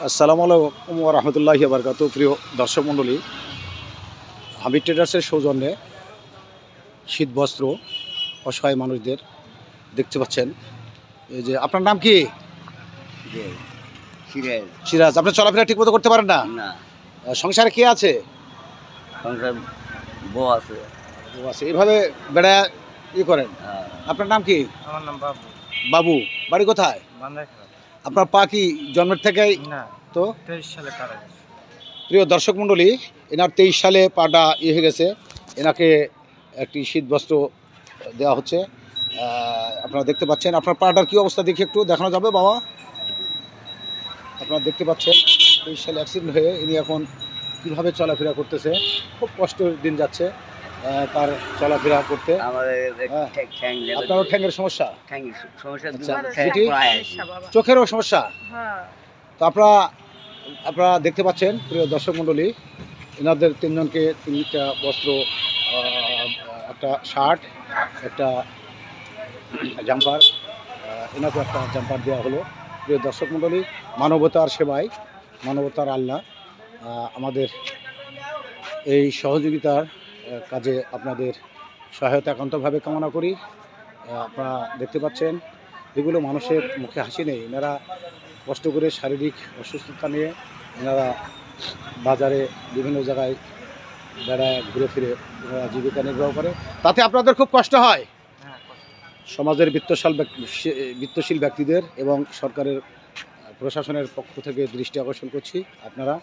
আসসালামু আলাইকুম ওয়া রাহমাতুল্লাহি ওয়া বারাকাতুহু। প্রিয় দর্শক মণ্ডলী, হামিদ ট্রেডার্সের সৌজন্যে শীত বস্ত্র অসহায় মানুষদের দেখতে পাচ্ছেন। এই যে আপনার নাম কি? যে সিরিয়াল সিরাজ। আপনি চলাফেরা ঠিকমতো করতে পারেন না? না, সংসারে কে আছে? সংসার বউ আছে। ও আছে, এইভাবে বেড়ায় করেন। হ্যাঁ, আপনার নাম কি? আমার নাম বাবু। বাবু। বাড়ি কোথায়? বান্দাইখাল। আপনার পা কি জন্মের থেকেই? না, তো 23 সালে কাটা গেছে। প্রিয় দর্শক মণ্ডলী, এনার 23 সালে পাটা হয়ে গেছে। এনাকে একটি শীত বস্ত্র দেওয়া হচ্ছে। আপনারা দেখতে পাচ্ছেন। আপনার পাটার কি অবস্থা দেখি একটু দেখানো যাবে বাবা? আপনারা দেখতে পাচ্ছেন 23 সালে অ্যাক্সিডেন্ট হয়ে ইনি এখন কীভাবে চলাফেরা করতেছে। খুব কষ্টের দিন যাচ্ছে তার চলাফেরা করতে। আমাদের হ্যাঁ। ঠ্যাং আপনারও ঠ্যাঙের সমস্যা, সমস্যা আচ্ছা, ঠ্যাং সেটি? প্রায় আছে। চোখেরও সমস্যা। তো আপনারা দেখতে পাচ্ছেন প্রিয় দর্শক মণ্ডলী, এনাদের তিনজনকে তিনটা বস্ত্র, একটা শার্ট, একটা জাম্পার, এনাকে একটা জাম্পার দেওয়া হলো। প্রিয় দর্শক মণ্ডলী, মানবতার সেবায় মানবতার আল্লাহ আমাদের এই সহযোগিতার কাজে আপনাদের সহায়তা একান্তভাবে কামনা করি। আপনারা দেখতে পাচ্ছেন এগুলো মানুষের মুখে হাসি নেই। এনারা কষ্ট করে শারীরিক অসুস্থতা নিয়ে এনারা বাজারে বিভিন্ন জায়গায় বেড়ায় ঘুরে ফিরে এনারা জীবিকা নির্বাহ করে। তাতে আপনাদের খুব কষ্ট হয়। হ্যাঁ, সমাজের বিত্তশীল ব্যক্তিদের এবং সরকারের প্রশাসনের পক্ষ থেকে দৃষ্টি আকর্ষণ করছি, আপনারা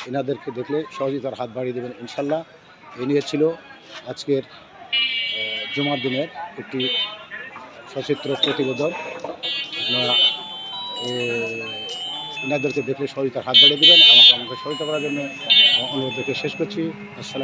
এনাদেরকে দেখলে সহযোগিতার হাত বাড়িয়ে দেবেন ইনশাল্লাহ। এই নিয়ে ছিল আজকের জুমার দিনের একটি সচিত্র প্রতিবেদন। আপনারা এনাদেরকে দেখলে সহযোগিতার হাত বাড়িয়ে দেবেন। আমাকে সহযোগিতা করার জন্য অনুরোধ শেষ করছি। আসসালাম।